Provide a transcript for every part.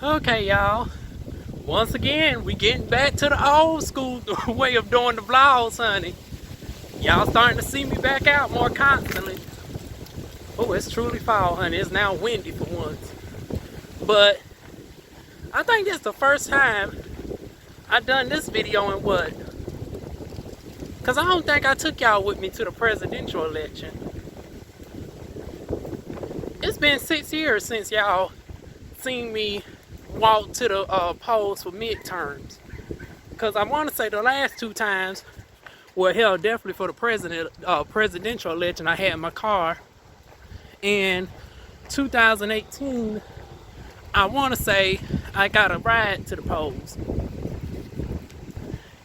Okay, y'all. Once again, we getting back to the old school way of doing the vlogs, honey. Y'all starting to see me back out more constantly. Oh, it's truly fall, honey. It's now windy for once. But I think it's the first time I've done this video in what? Because I don't think I took y'all with me to the presidential election. It's been 6 years since y'all seen me walk to the polls for midterms. Because I want to say the last two times, well, hell, definitely for the presidential election, I had my car. In 2018, I want to say I got a ride to the polls.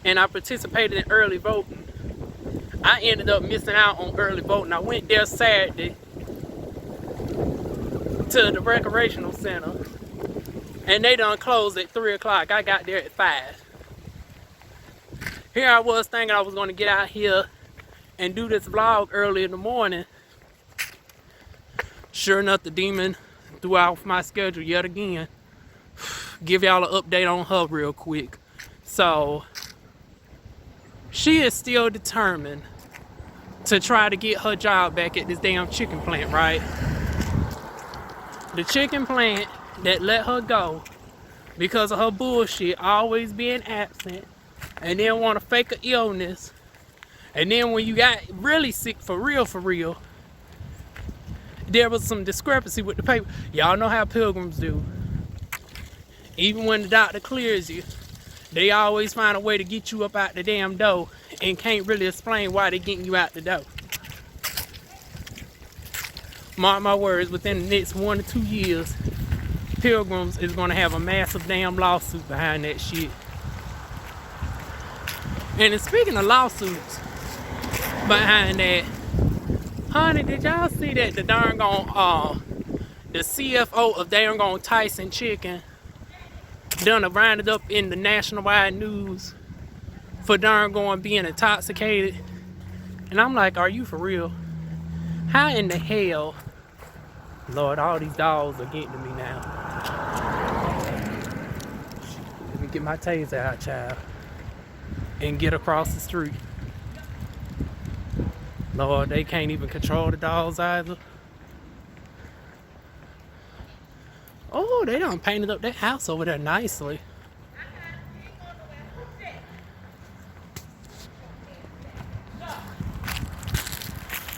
And I participated in early voting. I ended up missing out on early voting. I went there Saturday to the recreational center. And they done closed at 3 o'clock. I got there at 5. Here I was thinking I was going to get out here and do this vlog early in the morning. Sure enough, the demon threw off my schedule yet again. Give y'all an update on her real quick. So, she is still determined to try to get her job back at this damn chicken plant, right? The chicken plant that let her go because of her bullshit, always being absent, and then want to fake an illness, and then when you got really sick for real, there was some discrepancy with the paper. Y'all know how pilgrims do. Even when the doctor clears you, they always find a way to get you up out the damn door and can't really explain why they're getting you out the door. Mark my words, within the next 1 to 2 years, Pilgrims is going to have a massive damn lawsuit behind that shit. And speaking of lawsuits behind that, honey, did y'all see that the darn gone the CFO of darn gone Tyson Chicken done rounded up in the nationwide news for darn going being intoxicated? And I'm like, are you for real? How in the hell? Lord, all these dogs are getting to me now. Let me get my taser out, child, and get across the street. Lord, they can't even control the dogs either. Oh, they done painted up that house over there nicely.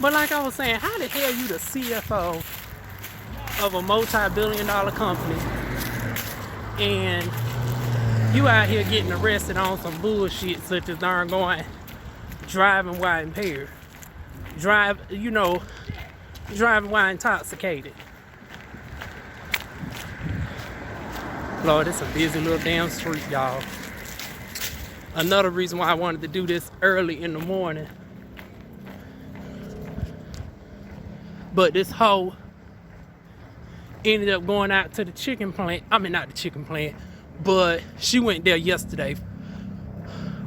But like I was saying, how the hell you the CFO of a multi-billion-dollar company and you out here getting arrested on some bullshit such as darn going driving while impaired, driving while intoxicated? Lord, it's a busy little damn street, y'all. Another reason why I wanted to do this early in the morning. But this hoe ended up going out to the chicken plant. I mean, not the chicken plant, but she went there yesterday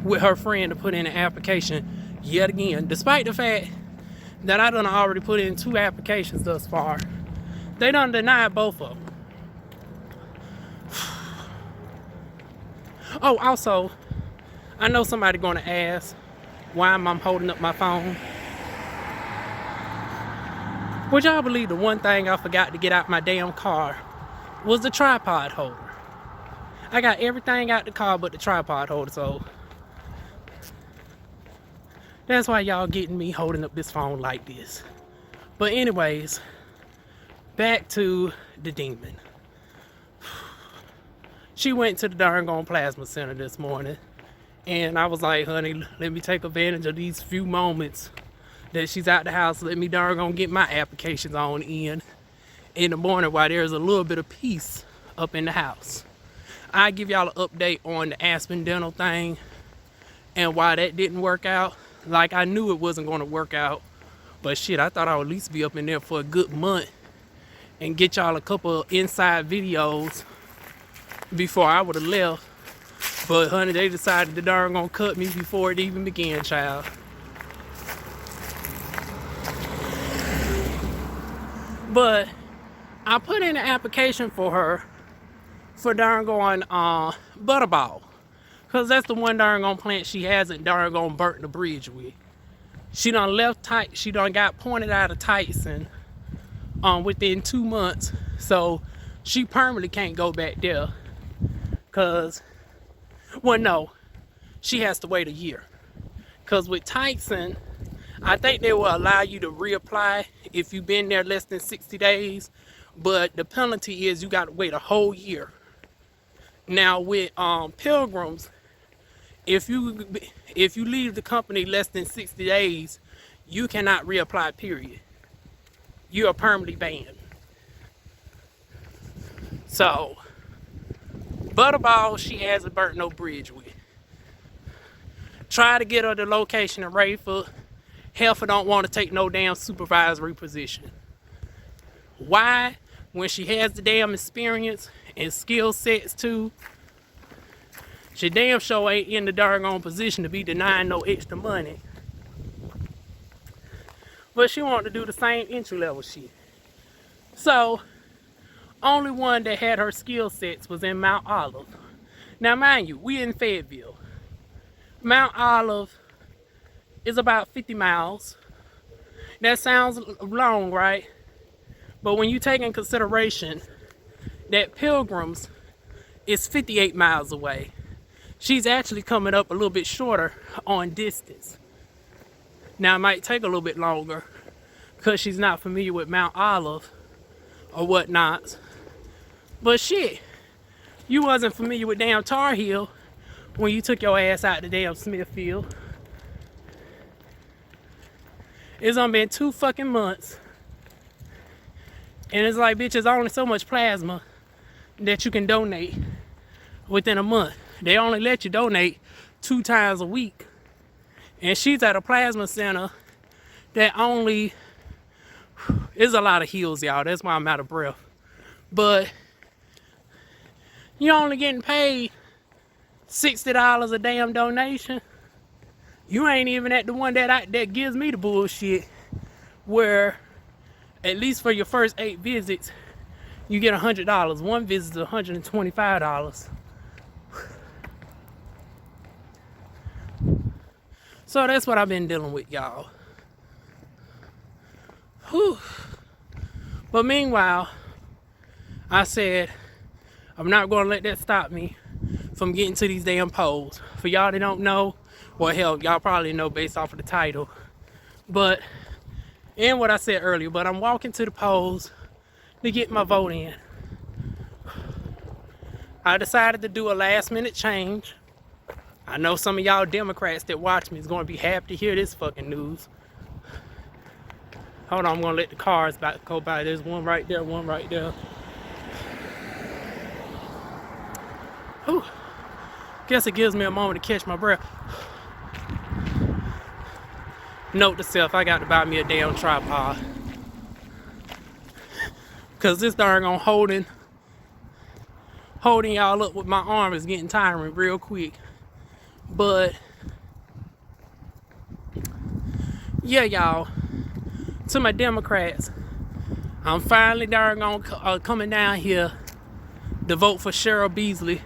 with her friend to put in an application yet again. Despite the fact that I done already put in 2 applications thus far, they done denied both of them. Oh, also, I know somebody gonna ask why am I holding up my phone. Would y'all believe the one thing I forgot to get out my damn car was the tripod holder? I got everything out the car but the tripod holder, so that's why y'all getting me holding up this phone like this. But anyways, back to the demon. She went to the darn gone plasma center this morning, and I was like, honey, let me take advantage of these few moments that she's out the house. Let me darn gonna get my applications on in the morning while there's a little bit of peace up in the house. I'll give y'all an update on the Aspen Dental thing and why that didn't work out. Like, I knew it wasn't going to work out, but shit, I thought I would at least be up in there for a good month and get y'all a couple of inside videos before I would have left. But honey, they decided to darn gonna cut me before it even began, child. But I put in an application for her for darn going Butterball. Because that's the one darn gone plant she hasn't darn gone burnt the bridge with. She done left tight. She done got pointed out of Tyson within 2 months. So she permanently can't go back there. Because, well, no, she has to wait a year. Because with Tyson, I think they will allow you to reapply if you've been there less than 60 days. But the penalty is you got to wait a whole year. Now with Pilgrims, if you leave the company less than 60 days, you cannot reapply, period. You are permanently banned. So, Butterball, she hasn't burnt no bridge with. Try to get her the location in Rayford. Heifer don't want to take no damn supervisory position. Why? When she has the damn experience and skill sets too, she damn sure ain't in the doggone position to be denying no extra money. But she wanted to do the same entry level shit. So, only one that had her skill sets was in Mount Olive. Now mind you, we in Fayetteville. Mount Olive is about 50 miles. That sounds long, right? But when you take in consideration that Pilgrims is 58 miles away, she's actually coming up a little bit shorter on distance. Now it might take a little bit longer because she's not familiar with Mount Olive or whatnot. But shit, you wasn't familiar with damn Tar Heel when you took your ass out to damn Smithfield. It's only been 2 fucking months. And it's like, bitch, there's only so much plasma that you can donate within a month. They only let you donate 2 times a week. And she's at a plasma center that only, there's a lot of hills, y'all. That's why I'm out of breath. But you're only getting paid $60 a damn donation. You ain't even at the one that gives me the bullshit, where at least for your first 8 visits, you get $100. One visit is $125. So that's what I've been dealing with, y'all. Whew. But meanwhile, I said, I'm not going to let that stop me from getting to these damn polls. For y'all that don't know, well, hell, y'all probably know based off of the title. But, and what I said earlier, but I'm walking to the polls to get my vote in. I decided to do a last minute change. I know some of y'all Democrats that watch me is going to be happy to hear this fucking news. Hold on, I'm going to let the cars go by. There's one right there, one right there. Whew. Guess it gives me a moment to catch my breath. Note to self, I got to buy me a damn tripod. Cause this darn on holding y'all up with my arm is getting tiring real quick. But yeah, y'all, to my Democrats, I'm finally darn on coming down here to vote for Cheryl Beasley,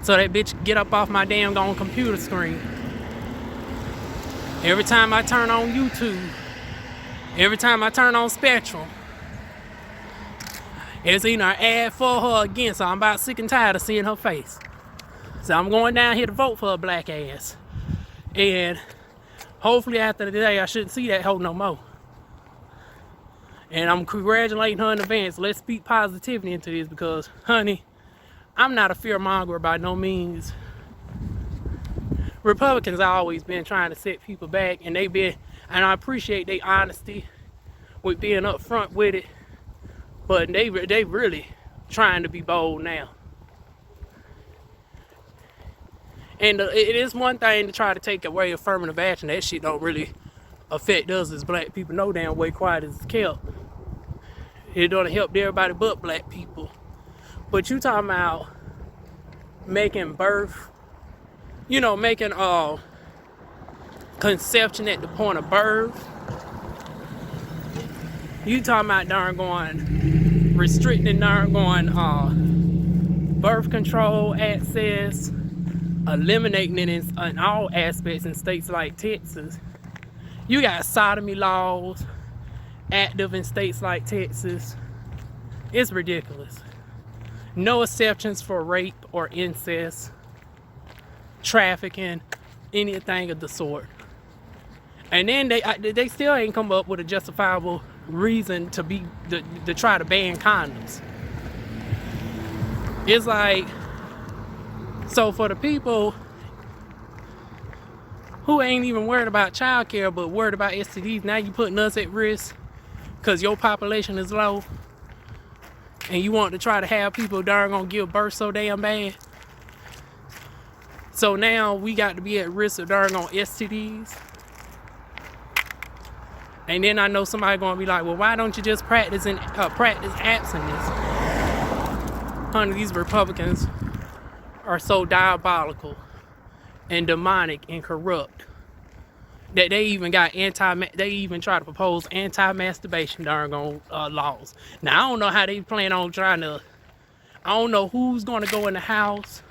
so that bitch get up off my damn gone computer screen. Every time I turn on YouTube, every time I turn on Spectrum, it's either an ad for her or against her. I'm about sick and tired of seeing her face. So I'm going down here to vote for her black ass. And hopefully after today, I shouldn't see that hoe no more. And I'm congratulating her in advance. Let's speak positivity into this because, honey, I'm not a fearmonger by no means. Republicans have always been trying to set people back, and and I appreciate their honesty with being upfront with it, but they really trying to be bold now. And it is one thing to try to take away affirmative action. That shit don't really affect us as black people no damn way, quiet as it's kept. It don't help everybody but black people. But you talking about making making conception at the point of birth. You talking about darn going restricting darn going birth control access, eliminating it in all aspects in states like Texas. You got sodomy laws active in states like Texas. It's ridiculous. No exceptions for rape or incest, trafficking, anything of the sort. And then they still ain't come up with a justifiable reason to try to ban condoms. It's like, so for the people who ain't even worried about childcare but worried about STDs, now you putting us at risk because your population is low and you want to try to have people that are gonna give birth so damn bad. So now we got to be at risk of darn on STDs. And then I know somebody gonna be like, well, why don't you just practice abstinence? Honey, these Republicans are so diabolical and demonic and corrupt that they even try to propose anti-masturbation darn on laws. Now I don't know how they plan on trying to. I don't know who's gonna go in the house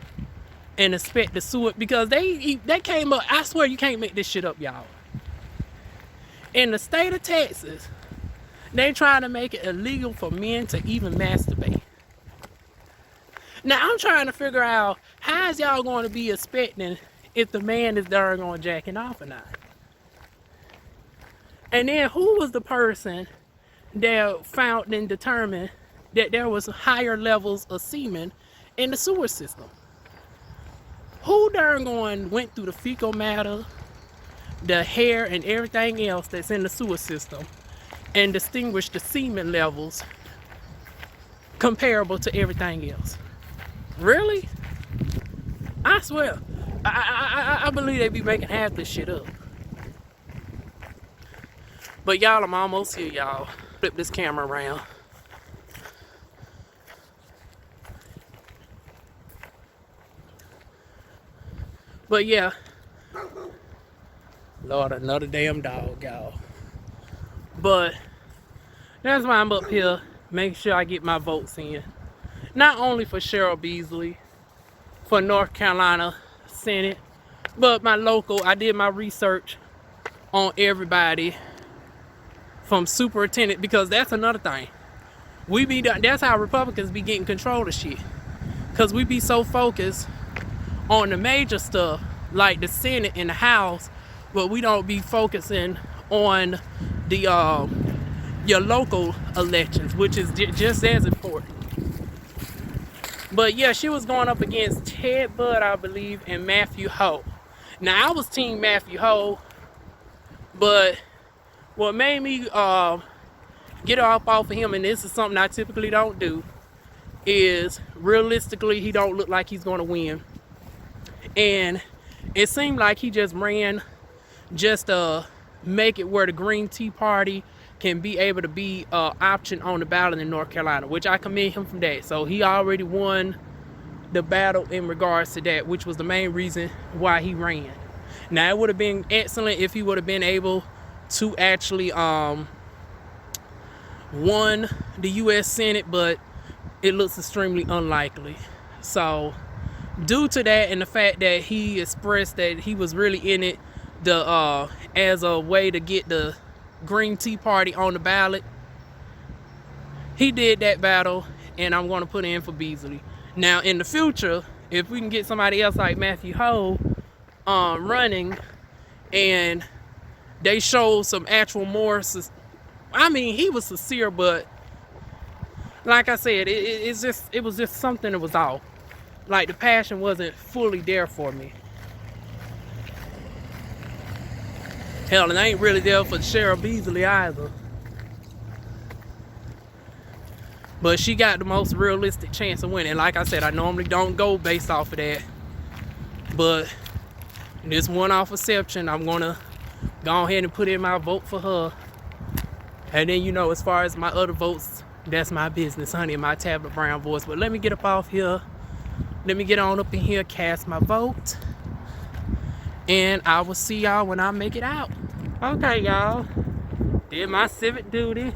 and inspect the sewer, because they came up. I swear you can't make this shit up, y'all. In the state of Texas, they trying to make it illegal for men to even masturbate. Now I'm trying to figure out how is y'all going to be expecting if the man is darn on jacking off or not. And then who was the person that found and determined that there was higher levels of semen in the sewer system? Who darn going went through the fecal matter, the hair, and everything else that's in the sewer system and distinguished the semen levels comparable to everything else? Really? I swear, I believe they be making half this shit up. But y'all, I'm almost here, y'all. Flip this camera around. But yeah, Lord, another damn dog, y'all. But that's why I'm up here, making sure I get my votes in. Not only for Cheryl Beasley, for North Carolina Senate, but my local. I did my research on everybody from superintendent, because that's another thing. That's how Republicans be getting control of shit. Because we be so focused on the major stuff like the Senate and the House, but we don't be focusing on the your local elections, which is just as important. But yeah, she was going up against Ted Budd, I believe, and Matthew Hoh. Now I was team Matthew Hoh, but what made me get off of him, and this is something I typically don't do, is realistically he don't look like he's going to win. And it seemed like he just ran just to make it where the Green Tea Party can be able to be an option on the ballot in North Carolina, which I commend him from that. So he already won the battle in regards to that, which was the main reason why he ran. Now it would have been excellent if he would have been able to actually won the U.S. Senate, but it looks extremely unlikely. So due to that and the fact that he expressed that he was really in it as a way to get the Green Tea Party on the ballot, he did that battle, and I'm going to put in for Beasley. Now in the future, if we can get somebody else like Matthew Hoh running, and they showed some actual more, I mean, he was sincere, but like I said, it was just something that was off. Like the passion wasn't fully there for me. Hell, and I ain't really there for Cheryl Beasley either. But she got the most realistic chance of winning. Like I said, I normally don't go based off of that. But this one-off exception, I'm gonna go ahead and put in my vote for her. And then, you know, as far as my other votes, that's my business, honey, in my tablet brown voice. But let me get up off here. Let me get on up in here, cast my vote. And I will see y'all when I make it out. Okay, y'all. Did my civic duty.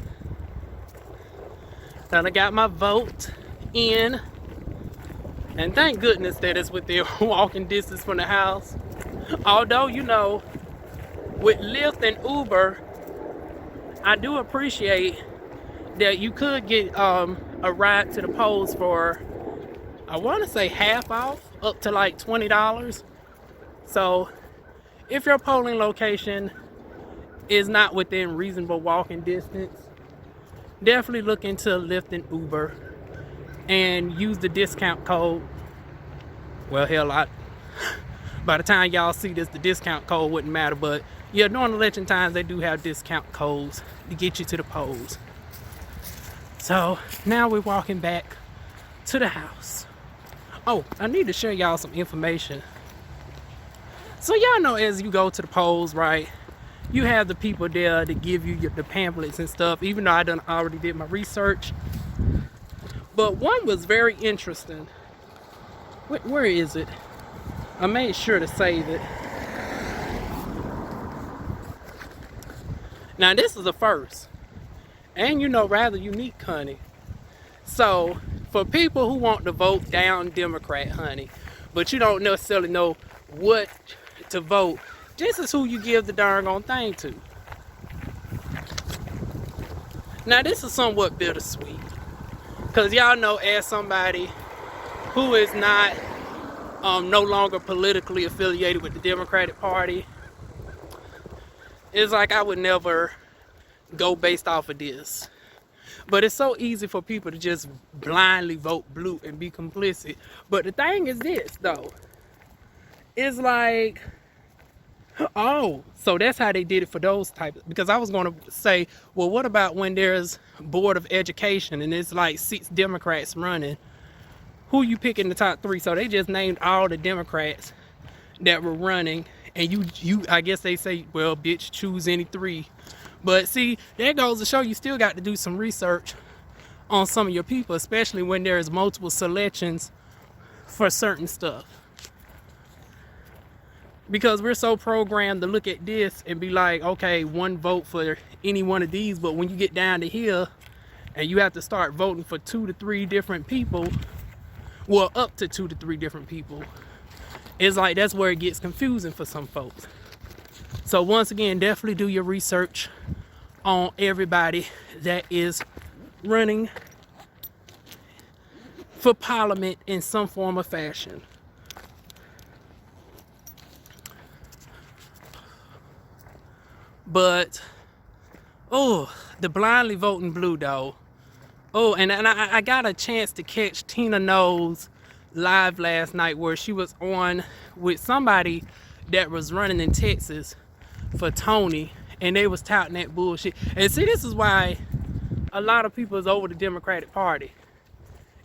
Then I got my vote in. And thank goodness that it's within walking distance from the house. Although, you know, with Lyft and Uber, I do appreciate that you could get a ride to the polls for, I want to say half off, up to like $20. So if your polling location is not within reasonable walking distance, definitely look into Lyft and Uber and use the discount code. Well, hell, by the time y'all see this, the discount code wouldn't matter, but yeah, during election times, they do have discount codes to get you to the polls. So now we're walking back to the house. Oh, I need to share y'all some information. So y'all know as you go to the polls, right, you have the people there to give you the pamphlets and stuff, even though I already did my research. But one was very interesting. Where is it? I made sure to save it. Now this is a first, and you know, rather unique, honey. So for people who want to vote down Democrat, honey, but you don't necessarily know what to vote, this is who you give the darn on thing to. Now this is somewhat bittersweet, because y'all know, as somebody who is not no longer politically affiliated with the Democratic Party, it's like I would never go based off of this. But it's so easy for people to just blindly vote blue and be complicit. But the thing is this, though. It's like, oh, so that's how they did it for those types. Because I was going to say, well, what about when there's Board of Education and it's like 6 Democrats running? Who you pick in the top 3? So they just named all the Democrats that were running. And you I guess they say, well, bitch, choose any 3. But see, that goes to show you still got to do some research on some of your people, especially when there's multiple selections for certain stuff. Because we're so programmed to look at this and be like, okay, one vote for any one of these. But when you get down to here and you have to start voting for 2 to 3 different people, well, up to 2 to 3 different people, it's like that's where it gets confusing for some folks. So once again, definitely do your research on everybody that is running for parliament in some form or fashion. But, oh, the blindly voting blue, though. Oh, and I got a chance to catch Tina Knowles live last night, where she was on with somebody that was running in Texas for Tony, and they was touting that bullshit. And see, this is why a lot of people is over the Democratic Party.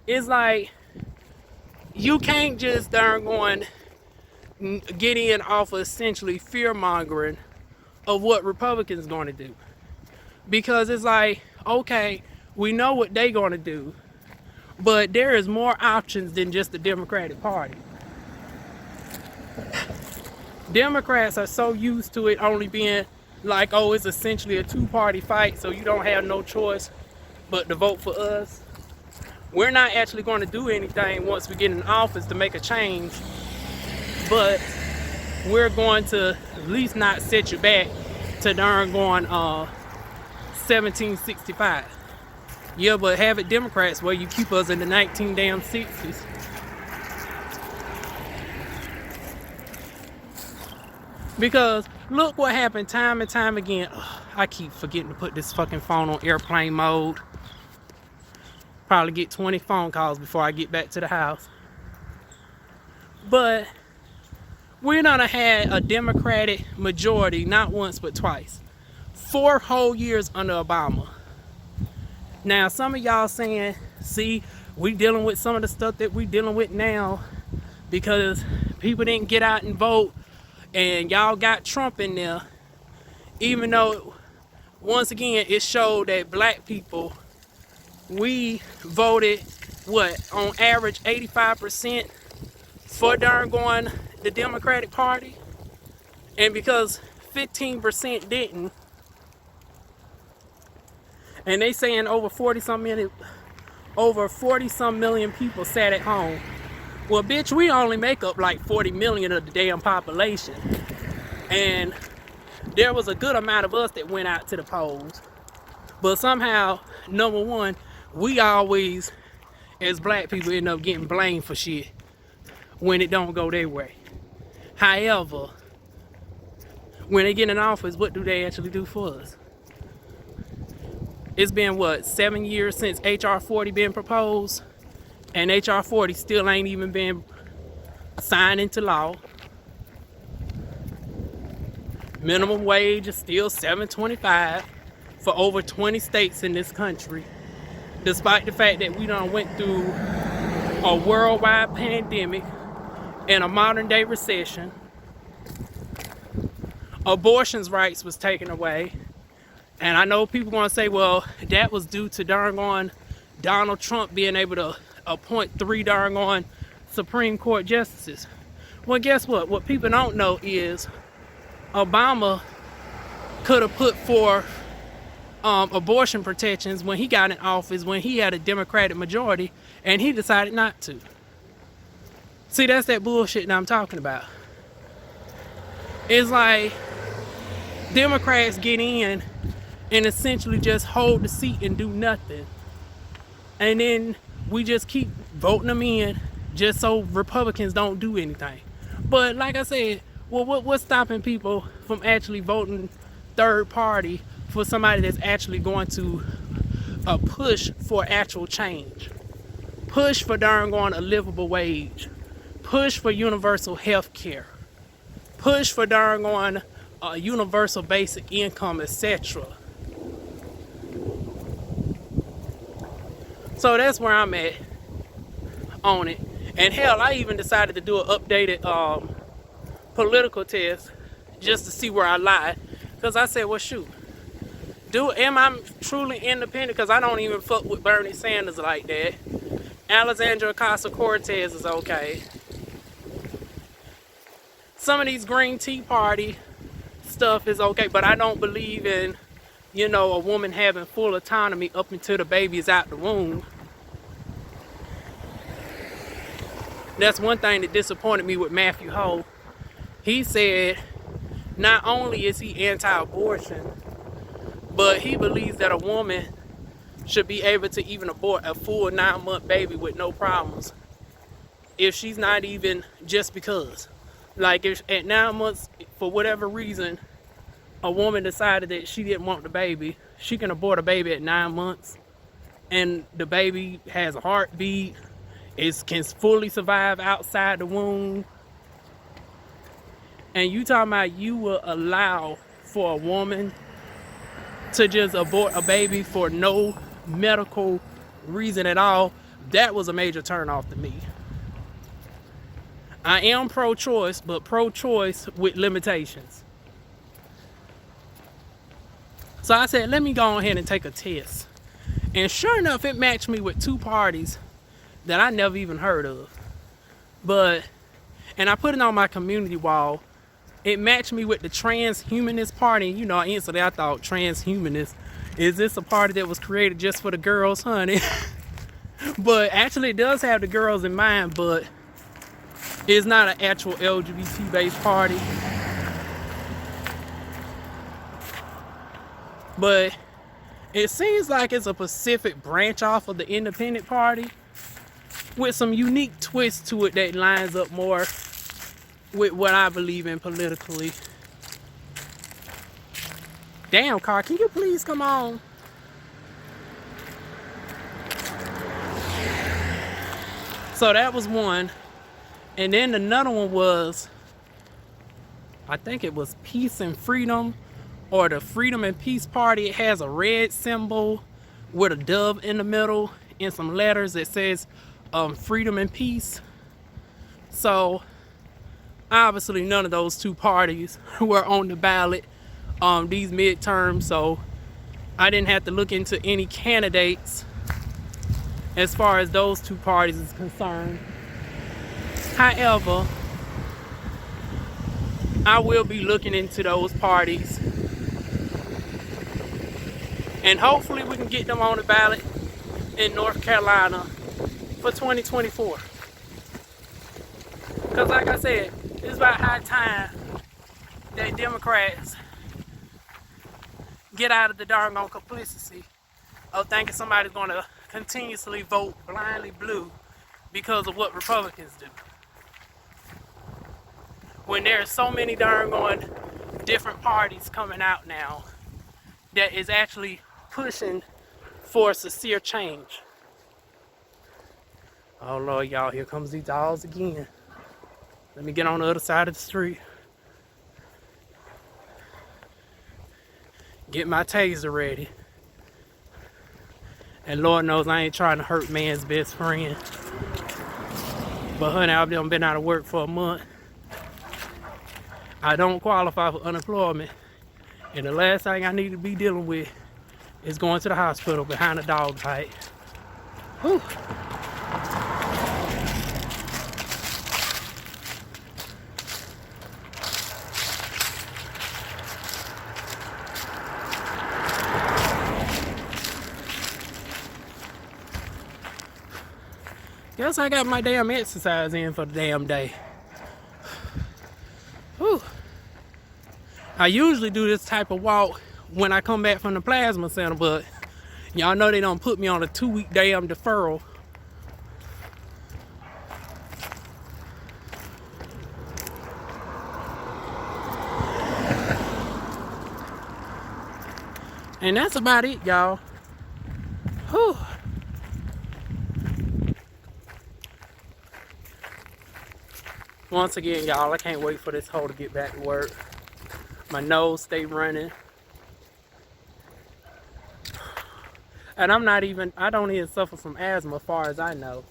It's like, you can't just darn going get in off of essentially fear mongering of what Republicans going to do. Because it's like, okay, we know what they going to do, but there is more options than just the Democratic Party. Democrats are so used to it only being like, oh, it's essentially a 2-party fight, so you don't have no choice but to vote for us. We're not actually going to do anything once we get in office to make a change, but we're going to at least not set you back to darn going 1765. Yeah, but have it Democrats where you keep us in the 1960s. Because look what happened time and time again. Ugh, I keep forgetting to put this fucking phone on airplane mode. Probably get 20 phone calls before I get back to the house. But we're gonna have a Democratic majority not once but twice. 4 whole years under Obama. Now some of y'all saying, see, we dealing with some of the stuff that we dealing with now because people didn't get out and vote and y'all got Trump in there. Even though, once again, it showed that black people, we voted, what, on average 85% for darn going the Democratic Party. And because 15% didn't, and they saying over 40 some million people sat at home. Well, bitch, we only make up like 40 million of the damn population. And there was a good amount of us that went out to the polls. But somehow, number one, we always, as black people, end up getting blamed for shit when it don't go their way. However, when they get in office, what do they actually do for us? It's been, what, 7 years since HR 40 been proposed? And HR 40 still ain't even been signed into law. Minimum wage is still $7.25 for over 20 states in this country, despite the fact that we done went through a worldwide pandemic and a modern day recession. Abortion's rights was taken away. And I know people want to say, well, that was due to darn on Donald Trump being able to appoint 3 darn on Supreme Court justices. Well, guess what? What people don't know is Obama could have put forth abortion protections when he got in office, when he had a Democratic majority, and he decided not to. See, that's that bullshit that I'm talking about. It's like Democrats get in and essentially just hold the seat and do nothing. And then we just keep voting them in just so Republicans don't do anything. But like I said, well, what's stopping people from actually voting third party for somebody that's actually going to push for actual change? Push for darn on a livable wage. Push for universal health care. Push for darn on universal basic income, etc. So that's where I'm at on it. And hell, I even decided to do an updated political test just to see where I lie. Because I said, well, shoot, am I truly independent? Because I don't even fuck with Bernie Sanders like that. Alexandria Ocasio-Cortez is okay. Some of these Green Tea Party stuff is okay, but I don't believe in, you know, a woman having full autonomy up until the baby is out the womb. That's one thing that disappointed me with Matthew Ho. He said not only is he anti-abortion, but he believes that a woman should be able to even abort a full 9-month baby with no problems if she's not even just because. Like if at 9 months, for whatever reason, a woman decided that she didn't want the baby, she can abort a baby at 9 months and the baby has a heartbeat, can fully survive outside the womb. And you talking about you will allow for a woman to just abort a baby for no medical reason at all? That was a major turnoff to me. I am pro-choice, but pro-choice with limitations. So I said, let me go ahead and take a test. And sure enough, it matched me with 2 parties that I never even heard of. And I put it on my community wall. It matched me with the Transhumanist Party. You know, instantly I thought, transhumanist, is this a party that was created just for the girls, honey? But actually it does have the girls in mind, but it's not an actual LGBT-based party. But it seems like it's a Pacific branch off of the Independent Party with some unique twists to it that lines up more with what I believe in politically. Damn, car, can you please come on? So that was one. And then another one was, I think it was Peace and Freedom, or the Freedom and Peace Party. It has a red symbol with a dove in the middle and some letters that says freedom and peace. So obviously none of those 2 parties were on the ballot these midterms, so I didn't have to look into any candidates as far as those 2 parties is concerned. However, I will be looking into those parties, and hopefully we can get them on the ballot in North Carolina for 2024. Because like I said, it's about high time that Democrats get out of the darn complicity of thinking somebody's going to continuously vote blindly blue because of what Republicans do. When there's so many darn different parties coming out now that is actually pushing for sincere change. Oh Lord, y'all, here comes these dogs again. Let me get on the other side of the street. Get my taser ready. And Lord knows I ain't trying to hurt man's best friend. But honey, I've been out of work for a month. I don't qualify for unemployment. And the last thing I need to be dealing with is going to the hospital behind a dog fight. Whew. Guess I got my damn exercise in for the damn day. Whew. I usually do this type of walk when I come back from the plasma center, but y'all know they don't put me on a 2-week damn deferral. And that's about it, y'all. Whew. Once again, y'all, I can't wait for this hoe to get back to work. My nose stay running. And I don't even suffer from asthma as far as I know.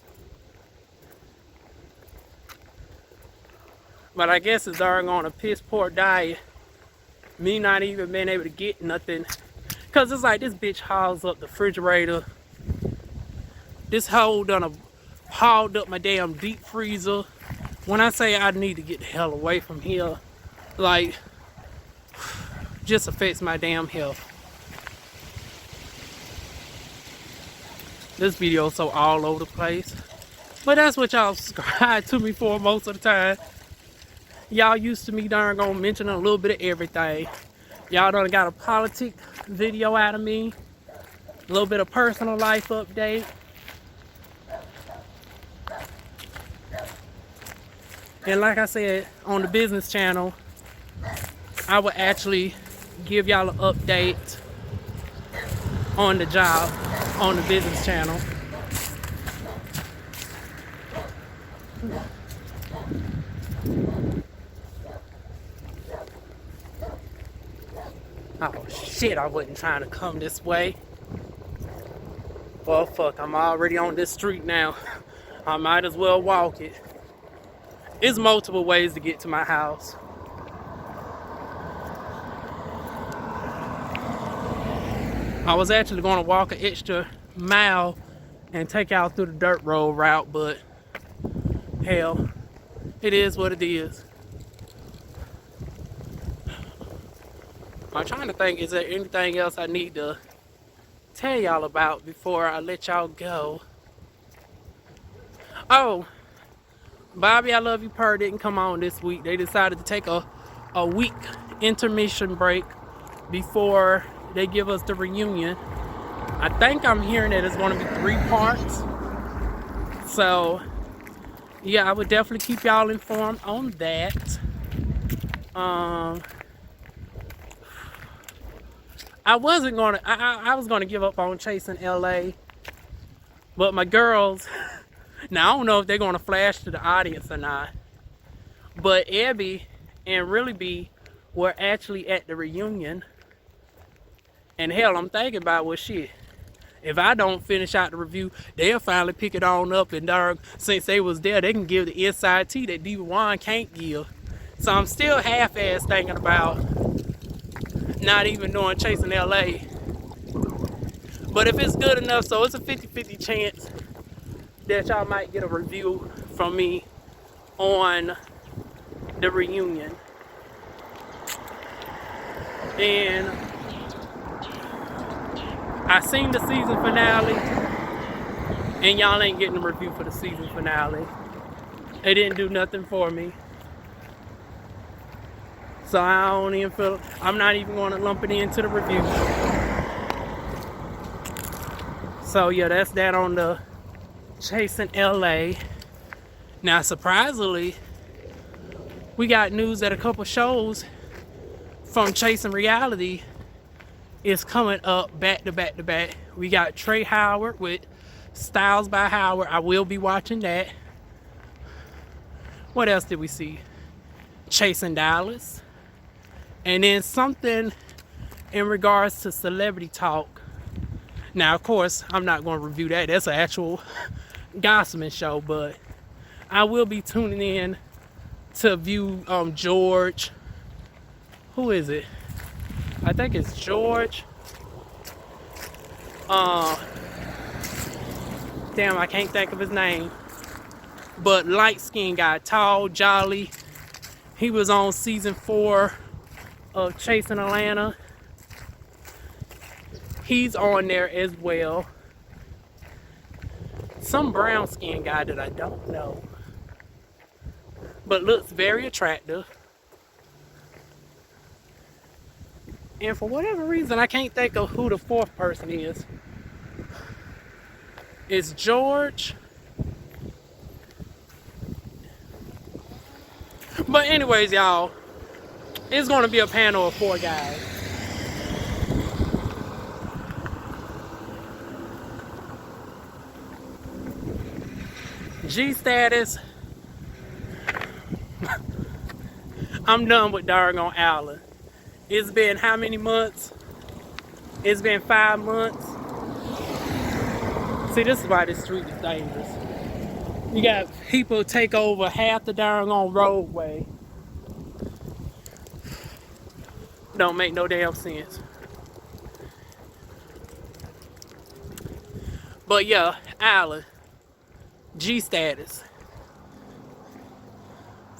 But I guess it's darn on a piss poor diet. Me not even being able to get nothing. Cause it's like this bitch hauls up the refrigerator. This hoe done hauled up my damn deep freezer. When I say I need to get the hell away from here, like, just affects my damn health. This video so all over the place. But that's what y'all subscribe to me for most of the time. Y'all used to me darn gonna mention a little bit of everything. Y'all done got a politic video out of me. A little bit of personal life update. And like I said, on the business channel, I will actually give y'all an update on the job on the business channel. Oh shit, I wasn't trying to come this way. Well, fuck, I'm already on this street now. I might as well walk it. There's multiple ways to get to my house. I was actually going to walk an extra mile and take out through the dirt road route, but hell, it is what it is. I'm trying to think, is there anything else I need to tell y'all about before I let y'all go? Oh, Bobby, I Love You Purr didn't come on this week. They decided to take a week intermission break before they give us the reunion. I think I'm hearing that it's going to be 3 parts. So, yeah, I would definitely keep y'all informed on that. I was going to give up on chasing LA, but my girls, now I don't know if they're going to flash to the audience or not, but Abby and Really B were actually at the reunion. And hell, I'm thinking about, well, shit, if I don't finish out the review, they'll finally pick it on up, and darn, since they was there, they can give the inside tea that DivaWuan can't give. So I'm still half-ass thinking about not even doing Chasing LA. But if it's good enough, so it's a 50-50 chance that y'all might get a review from me on the reunion. And I seen the season finale, and y'all ain't getting a review for the season finale. It didn't do nothing for me. So I don't even feel, I'm not even going to lump it into the review. So yeah, that's that on the Chasing LA. Now surprisingly, we got news that a couple shows from Chasing Reality is coming up back to back to back. We got Trey Howard with Styles by Howard. I will be watching that. What else did we see? Chasing Dallas. And then something in regards to celebrity talk. Now, of course, I'm not going to review that. That's an actual gossiping show, but I will be tuning in to view George. Who is it? I think it's George. Damn, I can't think of his name. But light-skinned guy, tall, jolly. He was on season 4 of Chasing Atlanta. He's on there as well. Some brown-skinned guy that I don't know, but looks very attractive. And for whatever reason, I can't think of who the 4th person is. It's George. But anyways, y'all, it's going to be a panel of 4 guys. G status. I'm done with doggone Allen. It's been how many months? It's been 5 months. See, this is why this street is dangerous. You got people take over half the doggone roadway. Don't make no damn sense. But yeah, Allen, G status.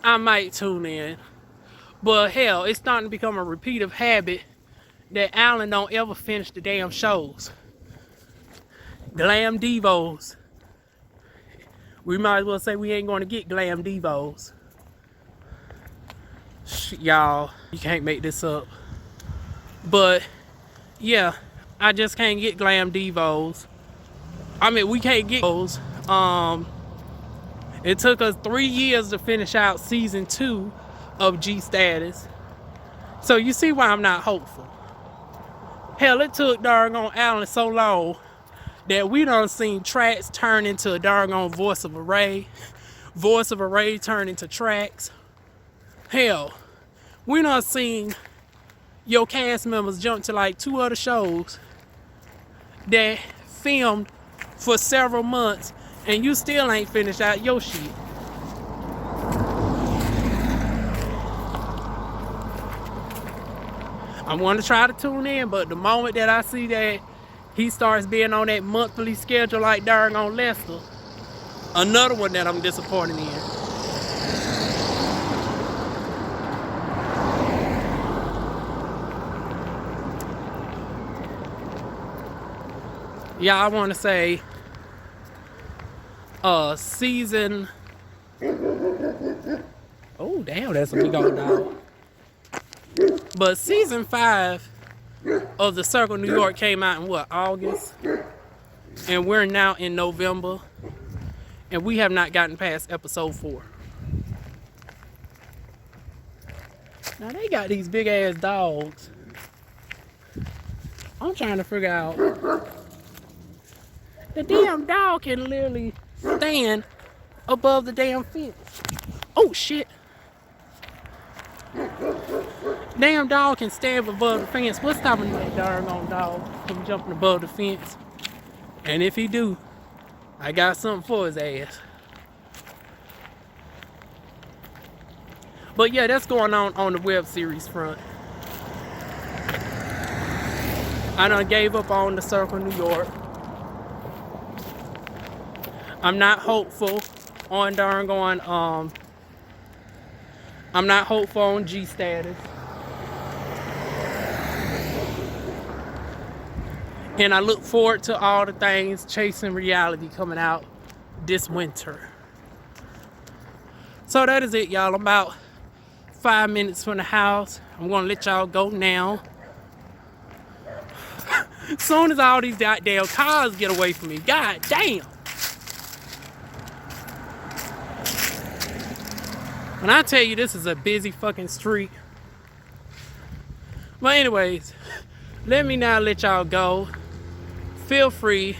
I might tune in. But hell, it's starting to become a repeated habit that Allen don't ever finish the damn shows. Glam Devos. We might as well say we ain't going to get Glam Devos. Y'all, you can't make this up. But yeah, I just can't get Glam Devos. I mean, we can't get those. It took us 3 years to finish out season 2 of G status. So you see why I'm not hopeful. Hell, it took doggone Allen so long that we done seen tracks turn into a doggone Voice of Array. Voice of Array turn into tracks. Hell, we done seen your cast members jump to like 2 other shows that filmed for several months and you still ain't finished out your shit. I'm going to try to tune in, but the moment that I see that he starts being on that monthly schedule like doggone Lester, another one that I'm disappointed in. Yeah, I want to say season... Oh, damn, that's a big old dog. But season 5 of The Circle New York came out in what, August? And we're now in November. And we have not gotten past episode 4. Now they got these big ass dogs. I'm trying to figure out. The damn dog can literally stand above the damn fence. Oh shit. Damn dog can stand above the fence. What's stopping that doggone dog from jumping above the fence? And if he do, I got something for his ass. But yeah, that's going on the web series front. I done gave up on The Circle New York. I'm not hopeful on I'm not hopeful on G status. And I look forward to all the things Chasing Reality coming out this winter. So that is it, y'all. I'm about 5 minutes from the house. I'm gonna let y'all go now. Soon as all these goddamn cars get away from me, god damn. When I tell you this is a busy fucking street. But anyways, let me now let y'all go. Feel free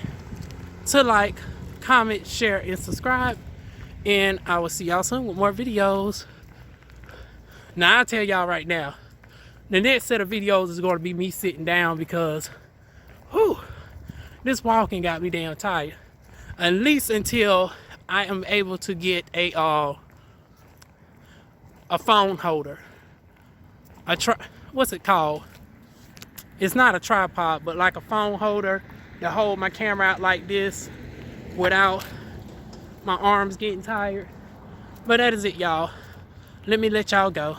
to like, comment, share, and subscribe. And I will see y'all soon with more videos. Now I'll tell y'all right now, the next set of videos is going to be me sitting down because this walking got me damn tired. At least until I am able to get a phone holder. What's it called? It's not a tripod, but like a phone holder to hold my camera out like this without my arms getting tired. But that is it, y'all. Let me let y'all go.